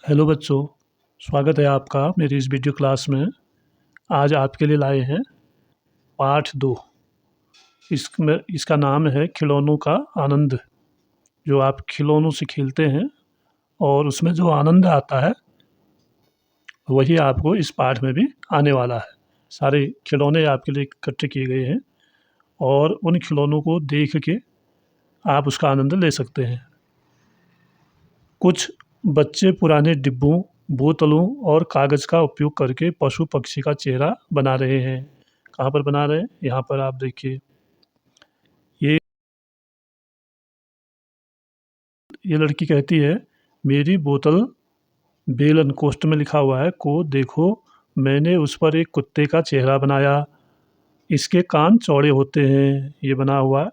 Hello बच्चों, स्वागत है आपका मेरी इस वीडियो क्लास में। आज आपके लिए लाए हैं पाठ 2। इसका नाम है खिलौनों का आनंद। जो आप खिलौनों से खेलते हैं और उसमें जो आनंद आता है वही आपको इस पाठ में भी आने वाला है। सारे खिलौने आपके लिए इकट्ठे किए गए हैं और उन खिलौनों को देख के आप उसका आनंद ले सकते हैं। कुछ बच्चे पुराने डिब्बों, बोतलों और कागज़ का उपयोग करके पशु पक्षी का चेहरा बना रहे हैं। कहाँ पर बना रहे हैं? यहाँ पर आप देखिए। ये ये लड़की कहती है, मेरी बोतल बेलन कोष्ठ में लिखा हुआ है को देखो, मैंने उस पर एक कुत्ते का चेहरा बनाया। इसके कान चौड़े होते हैं, ये बना हुआ है।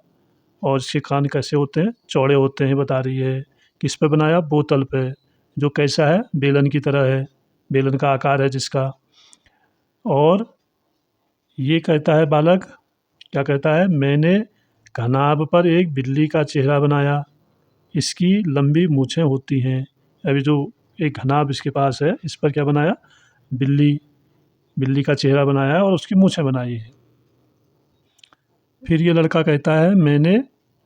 और इसके कान कैसे होते हैं? चौड़े होते हैं, बता रही है। किस पे बनाया? बोतल पे, जो कैसा है? बेलन की तरह है, बेलन का आकार है जिसका। और ये कहता है बालक, क्या कहता है? मैंने घनाभ पर एक बिल्ली का चेहरा बनाया। इसकी लंबी मूछें होती हैं। अभी जो एक घनाभ इसके पास है, इस पर क्या बनाया? बिल्ली, बिल्ली का चेहरा बनाया है और उसकी मूछें बनाई है। फिर ये लड़का कहता है, मैंने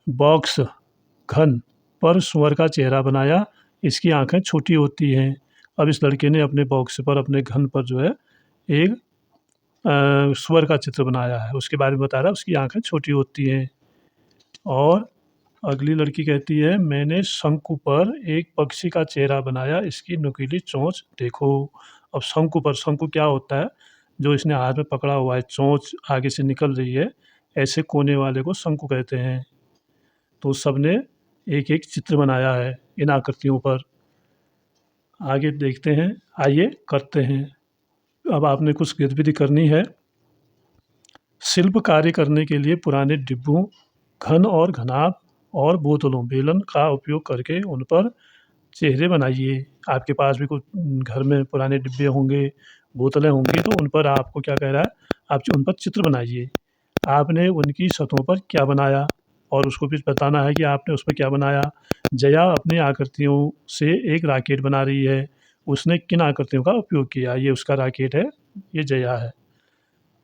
बॉक्स घन पर सुअर का चेहरा बनाया। इसकी आंखें छोटी होती हैं। अब इस लड़के ने अपने बॉक्स पर, अपने घन पर जो है एक सुअर का चित्र बनाया है। उसके बारे में बता रहा है, उसकी आंखें छोटी होती हैं। और अगली लड़की कहती है, मैंने शंकु पर एक पक्षी का चेहरा बनाया। इसकी नुकीली चोंच देखो। अब शंकु पर, शंकु क्या होता है? जो इसने हाथ में पकड़ा हुआ है, चोंच आगे से निकल रही है, ऐसे कोने वाले को शंकु कहते हैं। तो सबने एक एक चित्र बनाया है इन आकृतियों पर। आगे देखते हैं, आइए करते हैं। अब आपने कुछ गतिविधि करनी है। शिल्प कार्य करने के लिए पुराने डिब्बों, घन और घनाभ और बोतलों, बेलन का उपयोग करके उन पर चेहरे बनाइए। आपके पास भी कुछ घर में पुराने डिब्बे होंगे, बोतलें होंगी, तो उन पर आपको क्या कह रहा है? आप उन पर चित्र बनाइए। आपने उनकी सतहों पर क्या बनाया और उसको भी बताना है कि आपने उस पर क्या बनाया। जया अपनी आकृतियों से एक रॉकेट बना रही है। उसने किन आकृतियों का उपयोग किया? ये उसका रॉकेट है, ये जया है।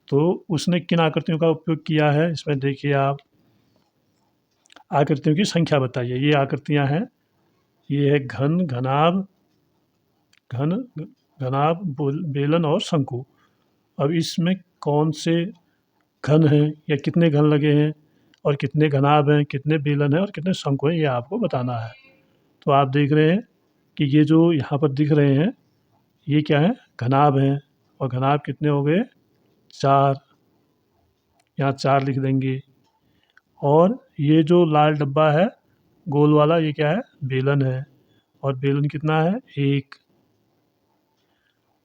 तो उसने किन आकृतियों का उपयोग किया है? इसमें देखिए आप, आकृतियों की संख्या बताइए। ये आकृतियाँ हैं, ये है घन, घनाभ, घन, घनाभ, बेलन और शंकु। अब इसमें कौन से घन हैं या कितने घन लगे हैं और कितने घनाभ हैं, कितने बेलन हैं और कितने शंकु हैं, ये आपको बताना है। तो आप देख रहे हैं कि ये जो यहाँ पर दिख रहे हैं, ये क्या है? घनाभ हैं। और घनाभ कितने हो गए? 4। यहाँ 4 लिख देंगे। और ये जो लाल डब्बा है गोल वाला, ये क्या है? बेलन है। और बेलन कितना है? 1।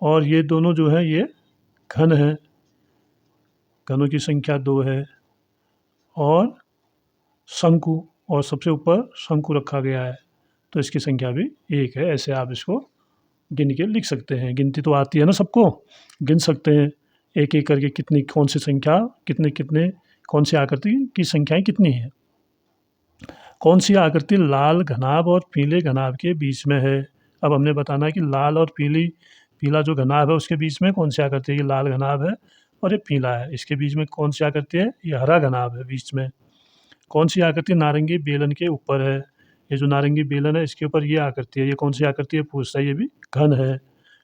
और ये दोनों जो है ये घन है, घनों की संख्या 2 है। और शंकु, और सबसे ऊपर शंकु रखा गया है, तो इसकी संख्या भी 1 है। ऐसे आप इसको गिन के लिख सकते हैं। गिनती तो आती है ना सबको, गिन सकते हैं एक एक करके कितनी, कौन सी संख्या, कितने कितने, कौन सी आकृति की संख्याएं कितनी हैं। कौन सी आकृति लाल घनाभ और पीले घनाभ के बीच में है? अब हमने बताना है कि लाल और पीला जो घनाभ है उसके बीच में कौन सी आकृति है? ये लाल घनाभ है और ये पीला है। इसके बीच में कौन सी आकृति है? ये हरा घनाभ है बीच में। कौन सी आकृति नारंगी बेलन के ऊपर है? ये जो नारंगी बेलन है इसके ऊपर ये आकृति है। ये कौन सी आकृति है? पूछता है। ये भी घन है।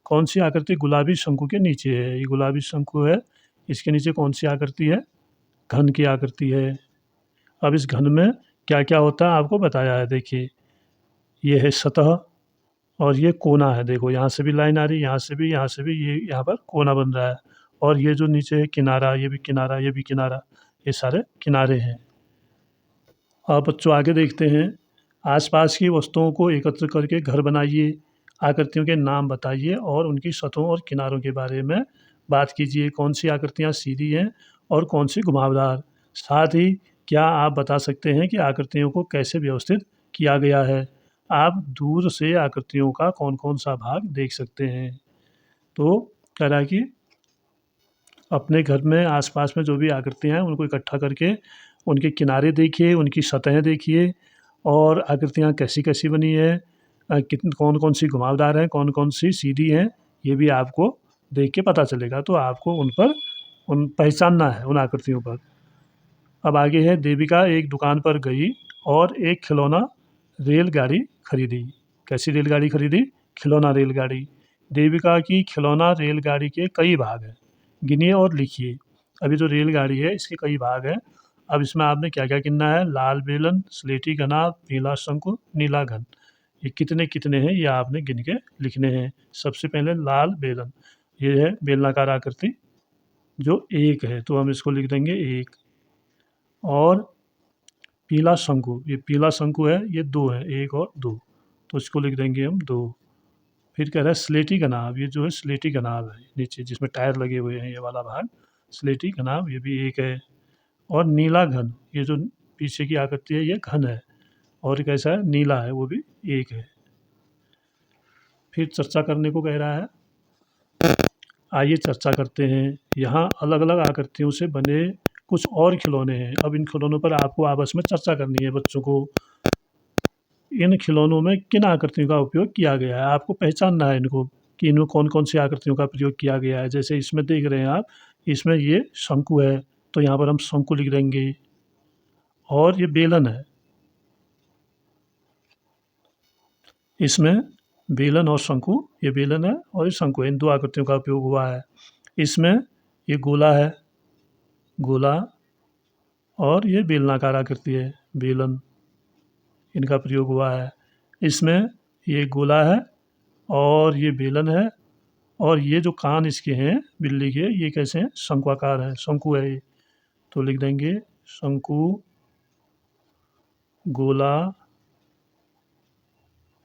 कौन सी आकृति गुलाबी शंकु के नीचे है? ये गुलाबी शंकु है, इसके नीचे कौन सी आकृति है? घन की आकृति है। अब इस घन में क्या क्या होता है आपको बताया है। देखिए, ये है सतह और ये कोना है। देखो, यहाँ से भी लाइन आ रही है, यहाँ से भी, यहाँ से भी, ये यहाँ पर कोना बन रहा है। और ये जो नीचे है किनारा, ये भी किनारा, ये भी किनारा, ये सारे किनारे हैं। अब बच्चों आगे देखते हैं। आसपास की वस्तुओं को एकत्र करके घर बनाइए। आकृतियों के नाम बताइए और उनकी सतहों और किनारों के बारे में बात कीजिए। कौन सी आकृतियाँ सीधी हैं और कौन सी घुमावदार। साथ ही क्या आप बता सकते हैं कि आकृतियों को कैसे व्यवस्थित किया गया है? आप दूर से आकृतियों का कौन कौन सा भाग देख सकते हैं? तो कह रहा है कि अपने घर में आसपास में जो भी आकृतियाँ हैं उनको इकट्ठा करके उनके किनारे देखिए, उनकी सतहें देखिए और आकृतियाँ कैसी कैसी बनी है, कितनी कौन कौन सी घुमावदार हैं, कौन कौन सी सीधी हैं, ये भी आपको देख के पता चलेगा। तो आपको उन पहचानना है उन आकृतियों पर। अब आगे है, देविका एक दुकान पर गई और एक खिलौना रेलगाड़ी खरीदी। कैसी रेलगाड़ी खरीदी? खिलौना रेलगाड़ी। देविका की खिलौना रेलगाड़ी के कई भाग हैं, गिनिए और लिखिए। अभी जो रेलगाड़ी है इसके कई भाग हैं। अब इसमें आपने क्या क्या गिनना है? लाल बेलन, स्लेटी घनाभ, पीला शंकु, नीला घन। ये कितने कितने हैं ये आपने गिन के लिखने हैं। सबसे पहले लाल बेलन, ये है बेलनाकार आकृति जो एक है, तो हम इसको लिख देंगे एक। और पीला शंकु, ये पीला शंकु है, ये दो है, एक और दो, तो इसको लिख देंगे हम दो। फिर कह रहा है स्लेटी घनाभ, ये जो है स्लेटी घनाभ है, नीचे जिसमें टायर लगे हुए हैं ये वाला भाग स्लेटी घनाभ, ये भी एक है। और नीला घन, ये जो पीछे की आकृति है ये घन है, और कैसा है? नीला है, वो भी एक है। फिर चर्चा करने को कह रहा है, आइए चर्चा करते हैं। यहाँ अलग अलग आकृतियों से बने कुछ और खिलौने हैं। अब इन खिलौनों पर आपको आपस में चर्चा करनी है बच्चों को। इन खिलौनों में किन आकृतियों का उपयोग किया गया है, आपको पहचानना है इनको कि इनमें कौन कौन सी आकृतियों का प्रयोग किया गया है। जैसे इसमें देख रहे हैं आप, इसमें ये शंकु है, तो यहाँ पर हम शंकु लिख देंगे। और ये बेलन है, इसमें बेलन और शंकु, ये बेलन है और ये शंकु है, इन दो आकृतियों का उपयोग हुआ है। इसमें ये गोला है, गोला, और ये बेलनाकार आकृति है, बेलन, इनका प्रयोग हुआ है। इसमें ये गोला है और ये बेलन है, और ये जो कान इसके हैं बिल्ली के, ये कैसे हैं? शंक्वाकार है, शंकु है ये, तो लिख देंगे शंकु, गोला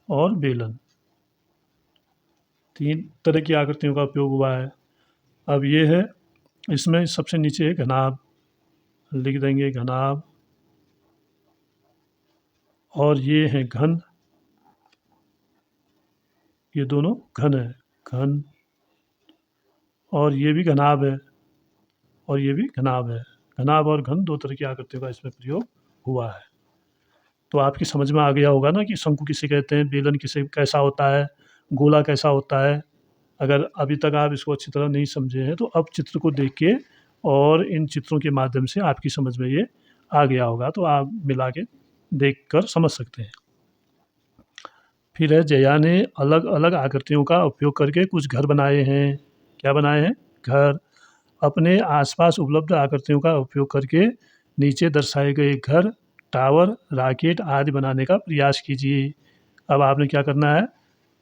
और बेलन, तीन तरह की आकृतियों का उपयोग हुआ है। अब ये है, इसमें सबसे नीचे है घनाभ, लिख देंगे घनाभ। और ये है घन, ये दोनों घन है, घन। और ये भी घनाभ है, और ये भी घनाभ है। घनाभ और घन दो तरह की आकृतियों का इसमें प्रयोग हुआ है। तो आपकी समझ में आ गया होगा ना कि शंकु किसे कहते हैं, बेलन किसे कैसा होता है, गोला कैसा होता है। अगर अभी तक आप इसको अच्छी तरह नहीं समझे हैं तो अब चित्र को देख के और इन चित्रों के माध्यम से आपकी समझ में ये आ गया होगा, तो आप मिला के देख कर समझ सकते हैं। फिर है, जया ने अलग अलग आकृतियों का उपयोग करके कुछ घर बनाए हैं। क्या बनाए हैं? घर। अपने आसपास उपलब्ध आकृतियों का उपयोग करके नीचे दर्शाए गए घर, टावर, रॉकेट आदि बनाने का प्रयास कीजिए। अब आपने क्या करना है?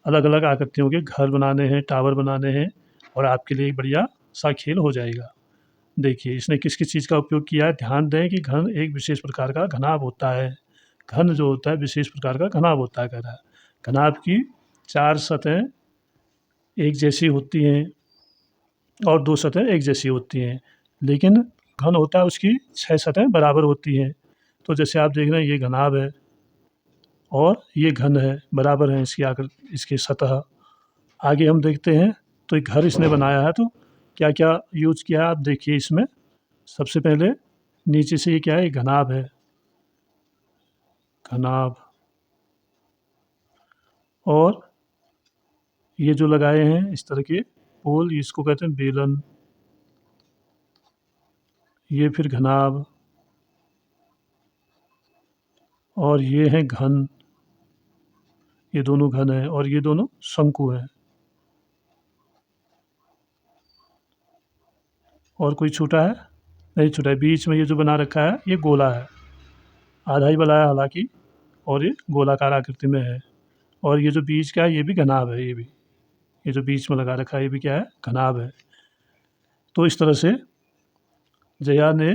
अलग अलग आकृतियों के घर बनाने हैं, टावर बनाने हैं, और आपके लिए एक बढ़िया सा खेल हो जाएगा। देखिए इसने किस किस चीज़ का उपयोग किया है, ध्यान दें कि घन एक विशेष प्रकार का घनाभ होता है। घन जो होता है विशेष प्रकार का घनाभ होता है, कह रहा है। घनाभ की 4 सतहें एक जैसी होती हैं और 2 सतहें एक जैसी होती हैं, लेकिन घन होता है उसकी 6 सतहें बराबर होती हैं। तो जैसे आप देख रहे हैं ये घनाभ है और ये घन है, बराबर है इसकी आकृति, इसकी सतह। आगे हम देखते हैं, तो एक घर इसने बनाया है, तो क्या क्या यूज किया है आप देखिए इसमें। सबसे पहले नीचे से ये क्या है? ये घनाभ है, घनाभ। और ये जो लगाए हैं इस तरह के पोल, इसको कहते हैं बेलन। ये फिर घनाभ, और ये है घन, ये दोनों घन है, और ये दोनों शंकु है। और कोई छूटा है? नहीं छूटा है। बीच में ये जो बना रखा है ये गोला है, आधा ही बनाया हालांकि, और ये गोलाकार आकृति में है। और ये जो बीच का है ये भी घनाभ है, ये भी, ये जो बीच में लगा रखा है ये भी क्या है? घनाभ है। तो इस तरह से जया ने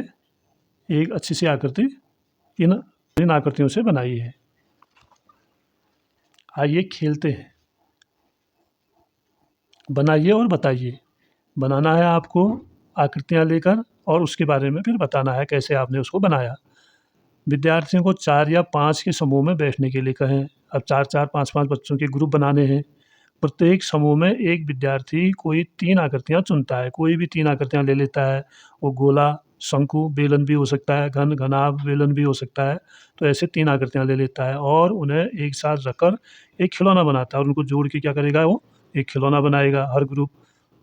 एक अच्छी सी आकृति इन आकृतियों से बनाई है। आइए खेलते हैं, बनाइए और बताइए। बनाना है आपको आकृतियाँ लेकर, और उसके बारे में फिर बताना है कैसे आपने उसको बनाया। विद्यार्थियों को 4 या 5 के समूह में बैठने के लिए कहें। अब 4-4, 5-5 बच्चों के ग्रुप बनाने हैं। प्रत्येक समूह में एक विद्यार्थी कोई 3 आकृतियाँ चुनता है, कोई भी 3 आकृतियाँ ले लेता है। वो गोला, शंकु बेलन भी हो सकता है, घन घनाभ बेलन भी हो सकता है। तो ऐसे 3 आकृतियाँ ले लेता है और उन्हें एक साथ रखकर एक खिलौना बनाता है और उनको जोड़ के क्या करेगा वो, एक खिलौना बनाएगा हर ग्रुप।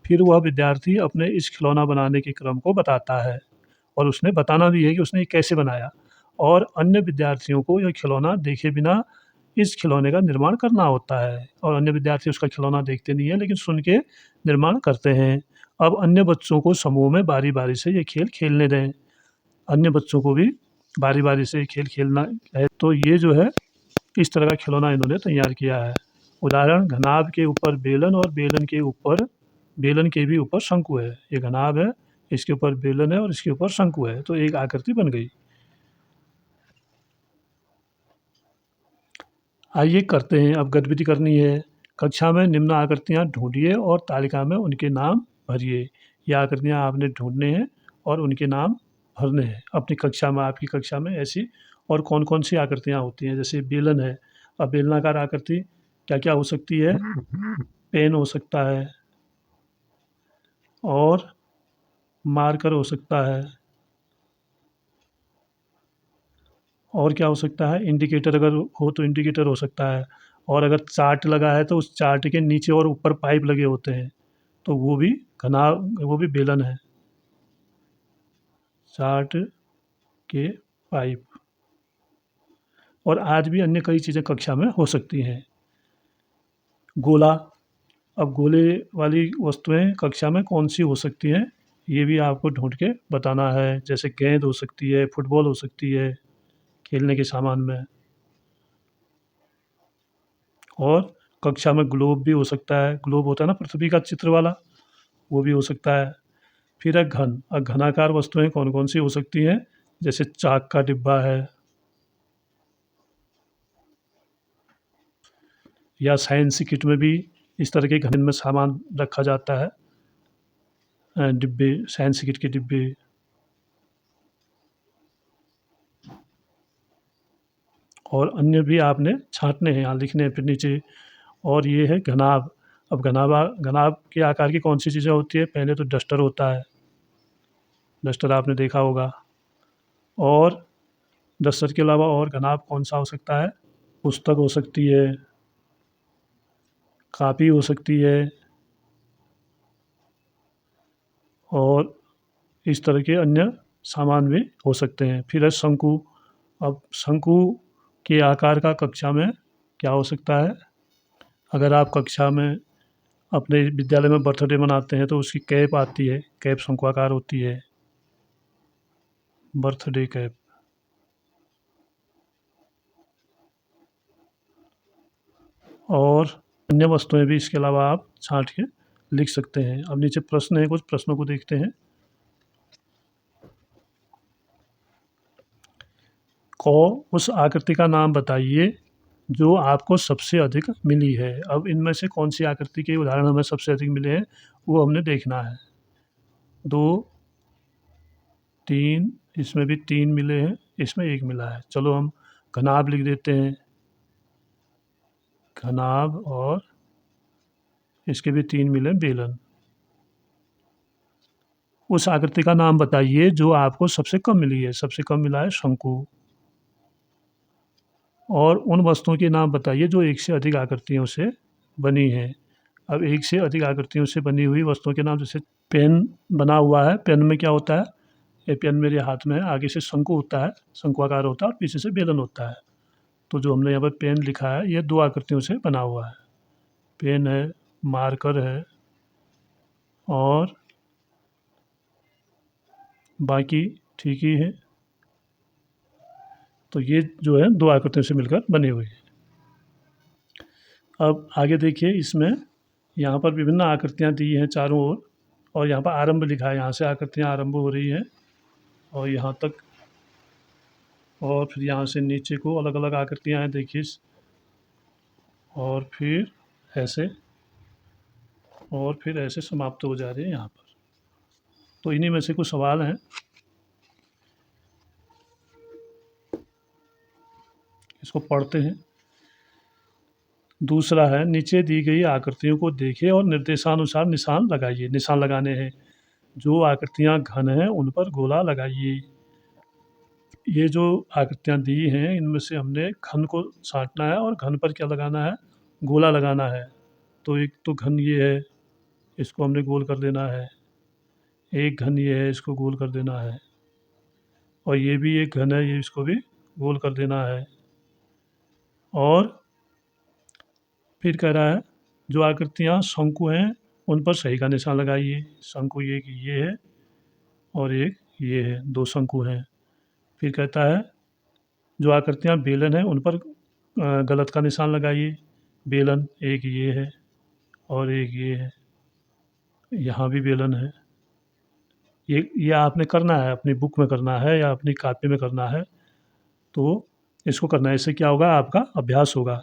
फिर वह विद्यार्थी अपने इस खिलौना बनाने के क्रम को बताता है और उसने बताना भी है कि उसने ये कैसे बनाया और अन्य विद्यार्थियों को यह खिलौना देखे बिना इस खिलौने का निर्माण करना होता है और अन्य विद्यार्थी उसका खिलौना देखते नहीं है लेकिन सुन के निर्माण करते हैं। अब अन्य बच्चों को समूह में बारी-बारी से ये खेल खेलने दें। अन्य बच्चों को भी बारी-बारी से ये खेल खेलना है। तो ये जो है इस तरह का खिलौना इन्होंने तैयार किया है। उदाहरण घनाभ के ऊपर बेलन और बेलन के भी ऊपर शंकु है। ये घनाभ है, इसके ऊपर बेलन है और इसके ऊपर शंकु है। तो एक आकृति बन गई। आइए करते हैं, अब गतिविधि करनी है। कक्षा में निम्न आकृतियाँ ढूँढिए और तालिका में उनके नाम भरिए। ये आकृतियाँ आपने ढूँढने हैं और उनके नाम भरने हैं। अपनी कक्षा में, आपकी कक्षा में ऐसी और कौन-कौन सी आकृतियाँ होती हैं? जैसे बेलन है, अब बेलनाकार आकृति क्या-क्या हो सकती है? पेन हो सकता है और मार्कर हो सकता है और क्या हो सकता है? इंडिकेटर अगर हो तो इंडिकेटर हो सकता है और अगर चार्ट लगा है तो उस चार्ट के नीचे और ऊपर पाइप लगे होते हैं, तो वो भी बेलन है। चार्ट के पाइप और आज भी अन्य कई चीज़ें कक्षा में हो सकती हैं। गोला, अब गोले वाली वस्तुएँ कक्षा में कौन-सी हो सकती हैं, ये भी आपको ढूँढ के बताना है। जैसे गेंद हो सकती है, फुटबॉल हो सकती है, खेलने के सामान में। और कक्षा में ग्लोब भी हो सकता है, ग्लोब होता है ना पृथ्वी का चित्र वाला, वो भी हो सकता है। फिर है घन, घनाकार वस्तुएँ कौन-कौन सी हो सकती हैं, जैसे चाक का डिब्बा है या साइंस किट में भी इस तरह के घन में सामान रखा जाता है। डिब्बे, साइंस किट के डिब्बे। और अन्य भी आपने छाँटने हैं, यहाँ लिखने हैं फिर नीचे। और ये है घनाभ। अब घनाभ के आकार की कौन सी चीज़ें होती है? पहले तो डस्टर होता है, डस्टर आपने देखा होगा। और डस्टर के अलावा और घनाभ कौन सा हो सकता है? पुस्तक हो सकती है, कॉपी हो सकती है और इस तरह के अन्य सामान भी हो सकते हैं। फिर है शंकु। अब शंकु के आकार का कक्षा में क्या हो सकता है? अगर आप कक्षा में अपने विद्यालय में बर्थडे मनाते हैं तो उसकी कैप आती है, कैप शंक्वाकार होती है, बर्थडे कैप। और अन्य वस्तुएँ भी इसके अलावा आप छाँट के लिख सकते हैं। अब नीचे प्रश्न है, कुछ प्रश्नों को देखते हैं। क, उस आकृति का नाम बताइए जो आपको सबसे अधिक मिली है। अब इनमें से कौन सी आकृति के उदाहरण हमें सबसे अधिक मिले हैं, वो हमने देखना है। 2, 3, इसमें भी 3 मिले हैं, इसमें 1 मिला है। चलो हम घनाभ लिख देते हैं, घनाभ, और इसके भी 3 मिले बेलन। उस आकृति का नाम बताइए जो आपको सबसे कम मिली है। सबसे कम मिला है शंकु। और उन वस्तुओं के नाम बताइए जो एक से अधिक आकृतियों से बनी हैं। अब एक से अधिक आकृतियों से बनी हुई वस्तुओं के नाम, जैसे पेन बना हुआ है, पेन में क्या होता है? ये पेन मेरे हाथ में है, आगे से शंकु होता है, शंक्वाकार होता है और पीछे से बेलन होता है। तो जो हमने यहाँ पर पेन लिखा है, ये 2 आकृतियों से बना हुआ है। पेन है, मार्कर है और बाकी ठीक ही है। तो ये जो है 2 आकृतियों से मिलकर बनी हुई है। अब आगे देखिए, इसमें यहाँ पर विभिन्न आकृतियाँ दी हैं चारों ओर और यहाँ पर आरंभ लिखा है, यहाँ से आकृतियाँ आरंभ हो रही हैं और यहाँ तक, और फिर यहाँ से नीचे को अलग-अलग आकृतियाँ हैं, देखिए। और फिर ऐसे, और फिर ऐसे समाप्त हो जा रही है यहाँ पर। तो इन्हीं में से कुछ सवाल हैं, इसको पढ़ते हैं। दूसरा है, नीचे दी गई आकृतियों को देखें और निर्देशानुसार निशान लगाइए। निशान लगाने हैं। जो आकृतियाँ घन हैं उन पर गोला लगाइए। ये जो आकृतियाँ दी हैं इनमें से हमने घन को छाँटना है और घन पर क्या लगाना है, गोला लगाना है। तो एक तो घन ये है, इसको हमने गोल कर देना है। एक घन ये है, इसको गोल कर देना है। और ये भी एक घन है, ये इसको भी गोल कर देना है। और फिर कह रहा है जो आकृतियाँ शंकु हैं उन पर सही का निशान लगाइए। शंकु एक ये है और एक ये है, 2 शंकु हैं। फिर कहता है जो आकृतियाँ बेलन हैं उन पर गलत का निशान लगाइए। बेलन एक ये है और एक ये है, यहाँ भी बेलन है। ये आपने करना है, अपनी बुक में करना है या अपनी कॉपी में करना है, तो इसको करना है। इससे क्या होगा, आपका अभ्यास होगा।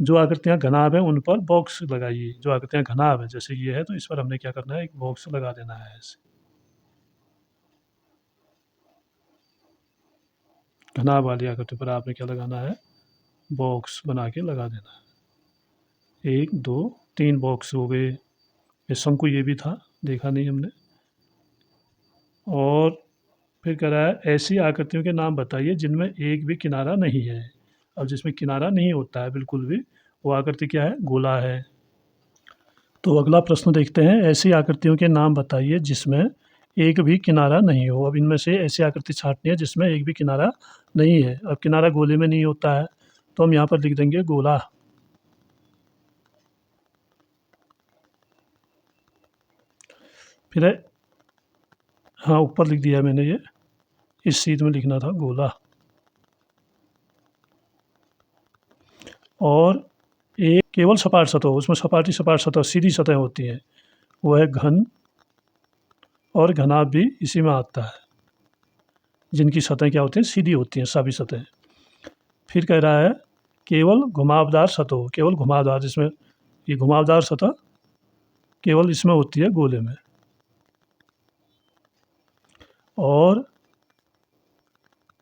जो आकृतियाँ घनाभ हैं उन पर बॉक्स लगाइए। जो आकृतियाँ घनाभ हैं जैसे ये है तो इस पर हमने क्या करना है, एक बॉक्स लगा देना है ऐसे। घनाभ वाली आकृति पर आपने क्या लगाना है, बॉक्स बना के लगा देना है। 1 2 3 बॉक्स हो गए। ये शंकु ये भी था, देखा नहीं हमने। और फिर कह रहा है ऐसी आकृतियों के नाम बताइए जिनमें एक भी किनारा नहीं है। अब जिसमें किनारा नहीं होता है बिल्कुल भी, वो आकृति क्या है, गोला है। तो अगला प्रश्न देखते हैं, ऐसी आकृतियों के नाम बताइए जिसमें एक भी किनारा नहीं हो। अब इनमें से ऐसी आकृति छाँटनी है जिसमें एक भी किनारा नहीं है। अब किनारा गोले में नहीं होता है तो हम यहाँ पर लिख देंगे गोला। फिर हाँ, ऊपर लिख दिया मैंने, ये इस शीट में लिखना था गोला। और एक केवल सपाट सतह, उसमें सपाट सतह सीधी सतह होती है, वो है घन। और घनाभ भी इसी में आता है, जिनकी सतह क्या होती हैं, सीधी होती हैं, सभी सतह। फिर कह रहा है केवल घुमावदार सतह, केवल घुमावदार, जिसमें ये घुमावदार सतह केवल इसमें होती है, गोले में। और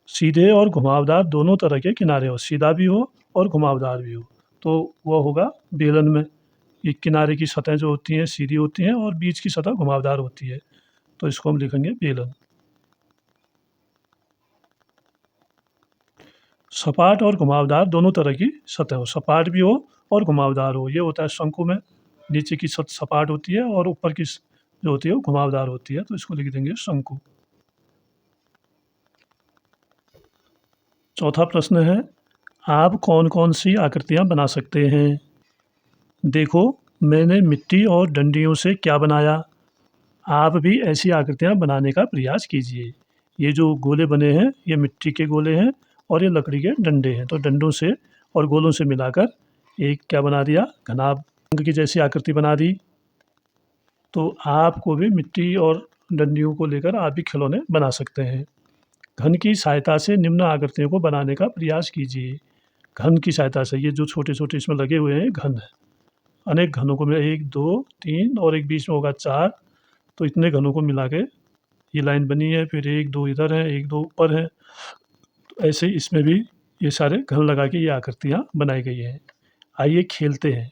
सीधे और घुमावदार दोनों तरह के किनारे हो, सीधा भी हो और घुमावदार भी हो, तो वह होगा बेलन में। ये किनारे की सतह जो होती हैं सीधी होती हैं और बीच की सतह घुमावदार होती है, तो इसको हम लिखेंगे बेलन। सपाट और घुमावदार दोनों तरह की सतह हो, सपाट भी हो और घुमावदार हो, ये होता है शंकु में। नीचे की सतह सपाट होती है और ऊपर की जो होती है वो घुमावदार होती है, तो इसको लिख देंगे शंकु। चौथा प्रश्न है, आप कौन कौन सी आकृतियाँ बना सकते हैं। देखो मैंने मिट्टी और डंडियों से क्या बनाया। आप भी ऐसी आकृतियाँ बनाने का प्रयास कीजिए। ये जो गोले बने हैं ये मिट्टी के गोले हैं और ये लकड़ी के डंडे हैं, तो डंडों से और गोलों से मिलाकर एक क्या बना दिया, घनाभ की जैसी आकृति बना दी। तो आपको भी मिट्टी और डंडियों को लेकर आप भी खिलौने बना सकते हैं। घन की सहायता से निम्न आकृतियों को बनाने का प्रयास कीजिए। घन की सहायता से, ये जो छोटे छोटे इसमें लगे हुए हैं घन है। अनेक घनों को मिला, 1 2 3 और एक बीच में होगा 4, तो इतने घनों को मिला के ये लाइन बनी है। फिर 1 2 इधर है, 1 2 ऊपर है, तो ऐसे इसमें भी ये सारे घन लगा के ये आकृतियाँ बनाई गई हैं। आइए खेलते हैं।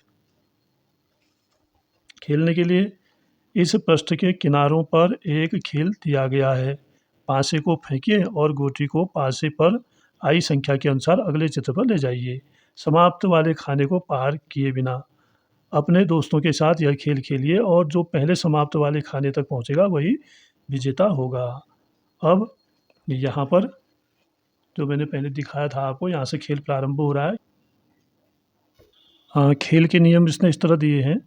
खेलने के लिए इस पृष्ठ के किनारों पर एक खेल दिया गया है। पासे को फेंकिए और गोटी को पासे पर आई संख्या के अनुसार अगले चित्र पर ले जाइए। समाप्त वाले खाने को पार किए बिना अपने दोस्तों के साथ यह खेल खेलिए और जो पहले समाप्त वाले खाने तक पहुंचेगा वही विजेता होगा। अब यहाँ पर जो मैंने पहले दिखाया था आपको, यहाँ से खेल प्रारंभ हो रहा है। हाँ, खेल के नियम इसने इस तरह दिए हैं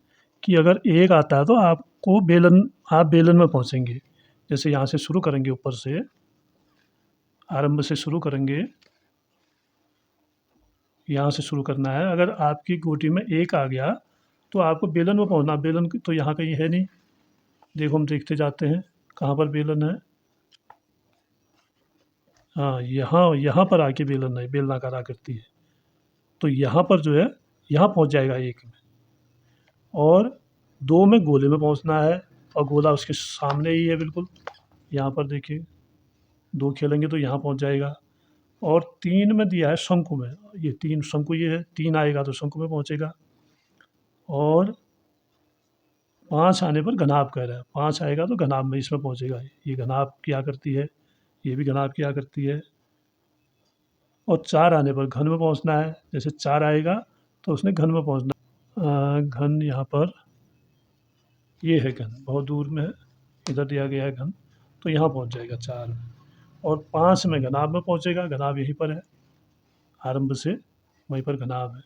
कि अगर एक आता है तो आपको आप बेलन में पहुँचेंगे। जैसे यहाँ से शुरू करेंगे, ऊपर से आरंभ से शुरू करेंगे, यहाँ से शुरू करना है। अगर आपकी गोटी में एक आ गया तो आपको बेलन में पहुँचना। बेलन तो यहाँ कहीं है नहीं, देखो हम देखते जाते हैं कहाँ पर बेलन है। हाँ, यहाँ पर आके बेलन है, बेलनाकार आकृति है, तो यहाँ पर जो है यहाँ पहुँच जाएगा एक में। और 2 में गोले में पहुँचना है और गोला उसके सामने ही है बिल्कुल, यहाँ पर देखिए 2 खेलेंगे तो यहाँ पहुँच जाएगा। और 3 में दिया है शंकु में, ये 3 शंकु ये है, 3 आएगा तो शंकु में पहुँचेगा। और 5 आने पर घनाभ कह रहा है, 5 आएगा तो घनाभ में इसमें पहुँचेगा। ये घनाभ क्या करती है, ये भी घनाभ क्या करती है। और 4 आने पर घन में पहुँचना है, जैसे 4 आएगा तो उसने घन में पहुँचना घन यहाँ पर ये है घन, बहुत दूर में है, इधर दिया गया है घन, तो यहाँ पहुँच जाएगा 4 में। और 5 में घनाभ में पहुँचेगा, घनाभ यहीं पर है, आरंभ से वहीं पर घनाभ है।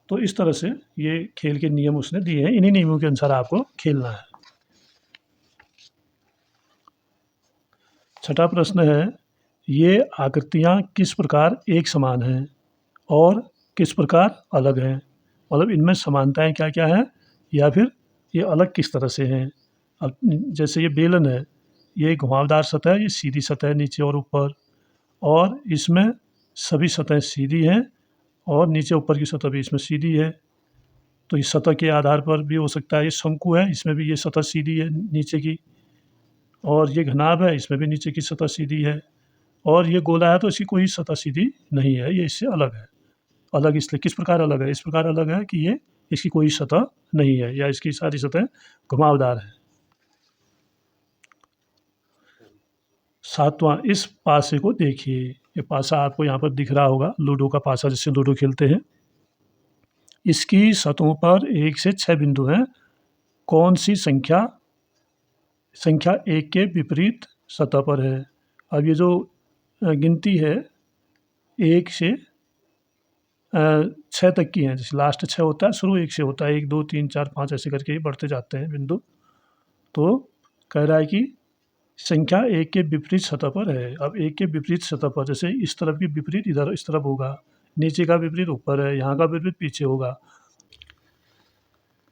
तो इस तरह से ये खेल के नियम उसने दिए हैं, इन्हीं नियमों के अनुसार आपको खेलना है। छठा प्रश्न है, ये आकृतियाँ किस प्रकार एक समान हैं और किस प्रकार अलग हैं? मतलब इनमें समानताएँ क्या-क्या हैं या फिर ये अलग किस तरह से हैं? अब जैसे ये बेलन है, ये घुमावदार सतह है, ये सीधी सतह है नीचे और ऊपर, और इसमें सभी सतहें सीधी हैं और नीचे ऊपर की सतह भी इसमें सीधी है। तो इस सतह के आधार पर भी हो सकता है। ये शंकु है, इसमें भी ये सतह सीधी है नीचे की, और ये घनाभ है, इसमें भी नीचे की सतह सीधी है, और ये गोला है तो इसकी कोई सतह सीधी नहीं है, ये इससे अलग है। अलग इसलिए किस प्रकार अलग है? इस प्रकार अलग है कि ये इसकी कोई सतह नहीं है या इसकी सारी सतह घुमावदार है। 7वां, इस पासे को देखिए। ये पासा आपको यहाँ पर दिख रहा होगा, लूडो का पासा जिससे लूडो खेलते हैं। इसकी सतहों पर 1 से 6 बिंदु हैं। कौन सी संख्या संख्या 1 के विपरीत सतह पर है? अब ये जो गिनती है 1 से 6 तक की हैं। जैसे लास्ट 6 होता है, शुरू 1 से होता है, 1 2 3 4 5 ऐसे करके ही बढ़ते जाते हैं बिंदु। तो कह रहा है कि संख्या 1 के विपरीत सतह पर है। अब 1 के विपरीत सतह पर, जैसे इस तरफ की विपरीत इधर इस तरफ होगा, नीचे का विपरीत ऊपर है, यहाँ का विपरीत पीछे होगा।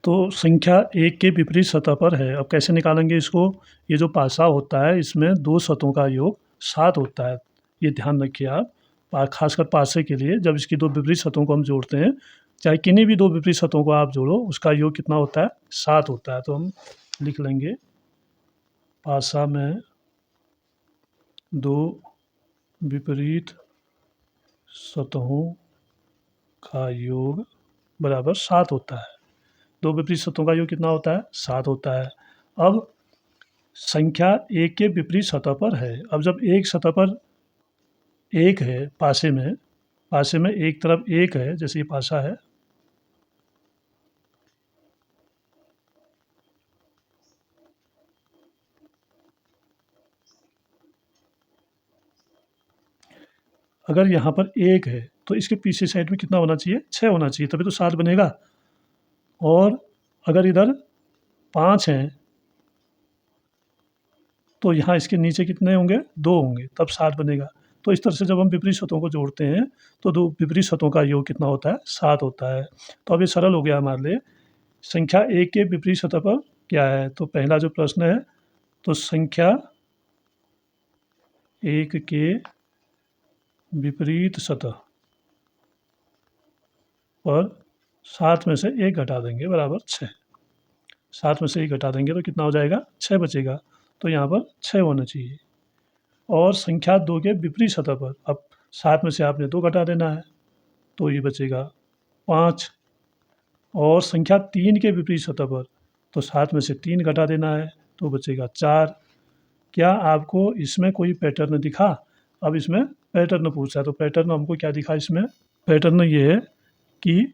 तो संख्या 1 के विपरीत सतह पर है। अब कैसे निकालेंगे इसको? ये जो पासा होता है इसमें 2 सतहों का योग 7 होता है। ये ध्यान रखिए आप। खासकर पासे के लिए जब इसकी 2 विपरीत सतहों को हम जोड़ते हैं, चाहे किन्हीं भी 2 विपरीत सतहों को आप जोड़ो, उसका योग कितना होता है? 7 होता है। तो हम लिख लेंगे पासा में 2 विपरीत सतहों का योग बराबर 7 होता है। 2 विपरीत सतहों का योग कितना होता है? 7 होता है। अब संख्या 1 के विपरीत सतह पर है। अब जब एक सतह पर 1 है, पासे में एक तरफ 1 है, जैसे ये पासा है, अगर यहाँ पर 1 है तो इसके पीछे साइड में कितना होना चाहिए? 6 होना चाहिए, तभी तो 7 बनेगा। और अगर इधर 5 हैं तो यहाँ इसके नीचे कितने होंगे? 2 होंगे, तब 7 बनेगा। तो इस तरह से जब हम विपरीत सतहों को जोड़ते हैं तो 2 विपरीत सतहों का योग कितना होता है? 7 होता है। तो अब ये सरल हो गया हमारे लिए। संख्या 1 के विपरीत सतह पर क्या है? तो पहला जो प्रश्न है, तो संख्या 1 के विपरीत सतह पर 7 में से 1 घटा देंगे बराबर 6। 7 में से 1 घटा देंगे तो कितना हो जाएगा? 6 बचेगा। तो यहाँ पर 6 होना चाहिए। और संख्या 2 के विपरीत सतह पर, अब 7 में से आपने 2 घटा देना है, तो ये बचेगा 5। और संख्या 3 के विपरीत सतह पर, तो 7 में से 3 घटा देना है, तो बचेगा 4। क्या आपको इसमें कोई पैटर्न दिखा? अब इसमें पैटर्न पूछा है, तो पैटर्न हमको क्या दिखा इसमें? पैटर्न ये है कि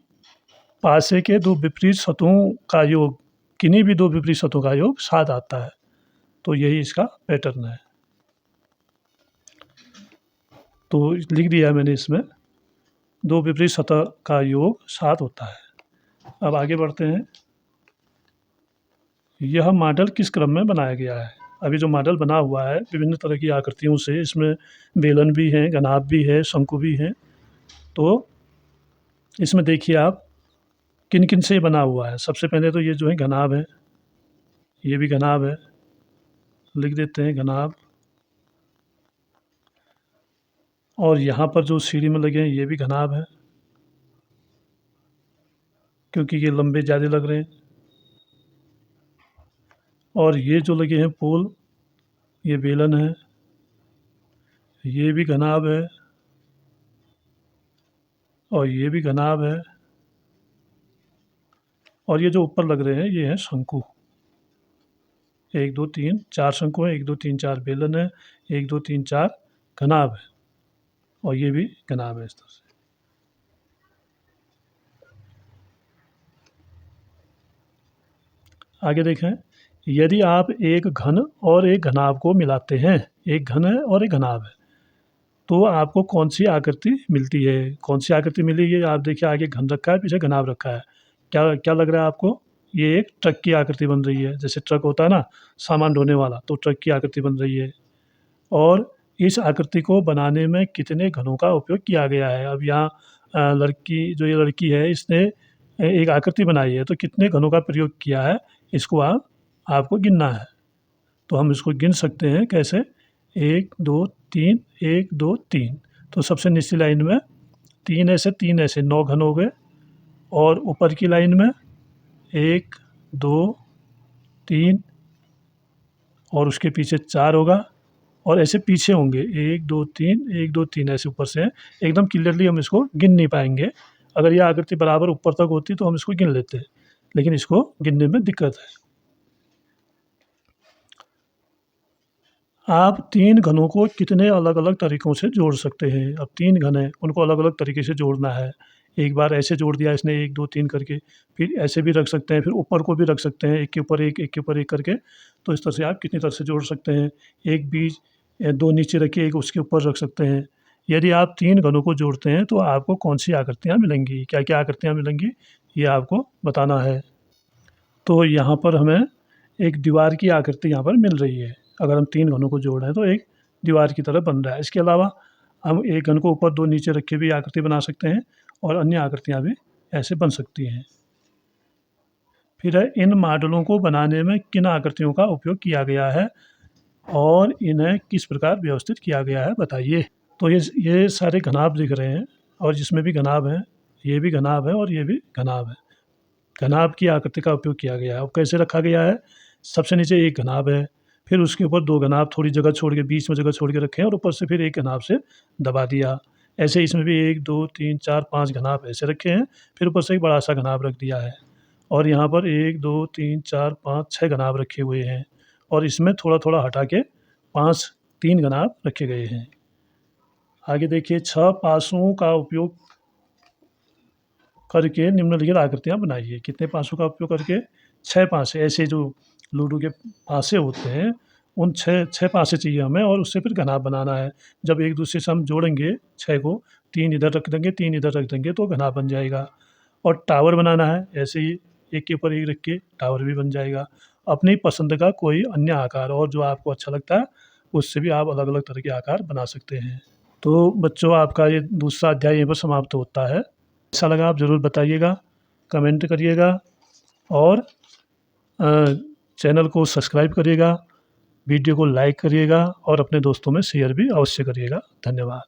पासे के 2 विपरीत सतहों का योग, किन्हीं भी 2 विपरीत सतहों का योग 7 आता है। तो यही इसका पैटर्न है। तो लिख दिया है मैंने इसमें, 2 विपरीत सतह का योग 7 होता है। अब आगे बढ़ते हैं। यह मॉडल किस क्रम में बनाया गया है? अभी जो मॉडल बना हुआ है विभिन्न तरह की आकृतियों से, इसमें बेलन भी हैं, घनाभ भी है, शंकु भी हैं। तो इसमें देखिए आप किन-किन से बना हुआ है। सबसे पहले तो ये जो है घनाभ है, ये भी घनाभ है, लिख देते हैं घनाभ। और यहाँ पर जो सीढ़ी में लगे हैं ये भी घनाभ है, क्योंकि ये लंबे ज़्यादा लग रहे हैं। और ये जो लगे हैं पोल, ये बेलन है, ये भी घनाभ है, और ये भी घनाभ है, और ये जो ऊपर लग रहे हैं ये हैं शंकु। 1 2 3 4 शंकु हैं, 1 2 3 4 बेलन है, 1 2 3 4 घनाभ है, और ये भी घनाभ है इस तरह से। आगे देखें, यदि आप एक घन और एक घनाभ को मिलाते हैं, एक घन है और एक घनाभ है, तो आपको कौन सी आकृति मिलती है? कौन सी आकृति मिली? ये आप देखिए, आगे घन रखा है, पीछे घनाभ रखा है। क्या क्या लग रहा है आपको? ये एक ट्रक की आकृति बन रही है। जैसे ट्रक होता है ना, सामान ढोने वाला, तो ट्रक की आकृति बन रही है। और इस आकृति को बनाने में कितने घनों का उपयोग किया गया है? अब यहाँ ये लड़की है, इसने एक आकृति बनाई है, तो कितने घनों का प्रयोग किया है, इसको आपको गिनना है। तो हम इसको गिन सकते हैं कैसे? 1 2 3 1 2 3। तो सबसे निचली लाइन में 3 ऐसे 9 घन हो गए, और ऊपर की लाइन में 1 2 3, और उसके पीछे 4 होगा, और ऐसे पीछे होंगे 1 2 3 1 2 3, ऐसे ऊपर से एकदम क्लियरली हम इसको गिन नहीं पाएंगे। अगर ये आकृति बराबर ऊपर तक होती तो हम इसको गिन लेते, लेकिन इसको गिनने में दिक्कत है। आप 3 घनों को कितने अलग-अलग तरीकों से जोड़ सकते हैं? अब 3 घन हैं, उनको अलग-अलग तरीके से जोड़ना है। एक बार ऐसे जोड़ दिया इसने 1 2 3 करके, फिर ऐसे भी रख सकते हैं, फिर ऊपर को भी रख सकते हैं, एक के ऊपर एक, एक के ऊपर एक करके। तो इस तरह से आप कितनी तरह से जोड़ सकते हैं। एक बीच 2 नीचे रखिए, एक उसके ऊपर रख सकते हैं। यदि आप 3 घनों को जोड़ते हैं तो आपको कौन-सी आकृतियाँ मिलेंगी? क्या-क्या आकृतियाँ मिलेंगी, ये आपको बताना है। तो यहाँ पर हमें एक दीवार की आकृति यहाँ पर मिल रही है। अगर हम 3 घनों को जोड़ रहे हैं तो एक दीवार की तरह बन रहा है। इसके अलावा हम एक घन को ऊपर 2 नीचे रख के भी आकृति बना सकते हैं, और अन्य आकृतियाँ भी ऐसे बन सकती हैं। फिर है, इन मॉडलों को बनाने में किन आकृतियों का उपयोग किया गया है और इन्हें किस प्रकार व्यवस्थित किया गया है, बताइए। तो ये सारे घनाभ दिख रहे हैं, और जिसमें भी घनाभ है, ये भी घनाभ है और ये भी घनाभ है। घनाभ की आकृति का उपयोग किया गया है। और कैसे रखा गया है? सबसे नीचे एक घनाभ है, फिर उसके ऊपर 2 घनाभ थोड़ी जगह छोड़ के, बीच में जगह छोड़ के रखे हैं, और ऊपर से फिर एक घनाभ से दबा दिया। ऐसे इसमें भी 1 2 3 4 5 घनाभ ऐसे रखे हैं, फिर ऊपर से एक बड़ा-सा घनाभ रख दिया है। और यहाँ पर 1 2 3 4 5 6 घनाभ रखे हुए हैं, और इसमें थोड़ा-थोड़ा हटा के 3 घनाभ रखे गए हैं। आगे देखिए, 6 पासों का उपयोग करके निम्नलिखित आकृतियाँ बनाइए। कितने पासों का उपयोग करके? 6 पासे। ऐसे जो लूडो के पासे होते हैं, उन 6 पासे चाहिए हमें, और उससे फिर घनाभ बनाना है। जब एक दूसरे से हम जोड़ेंगे 6 को, 3 इधर रख देंगे, 3 इधर रख देंगे, तो घनाभ बन जाएगा। और टावर बनाना है, ऐसे ही एक के ऊपर एक रख के टावर भी बन जाएगा। अपनी पसंद का कोई अन्य आकार, और जो आपको अच्छा लगता है उससे भी आप अलग-अलग तरह के आकार बना सकते हैं। तो बच्चों, आपका ये दूसरा अध्याय यहीं पर समाप्त होता है। कैसा लगा आप ज़रूर बताइएगा, कमेंट करिएगा, और चैनल को सब्सक्राइब करिएगा, वीडियो को लाइक करिएगा, और अपने दोस्तों में शेयर भी अवश्य करिएगा। धन्यवाद।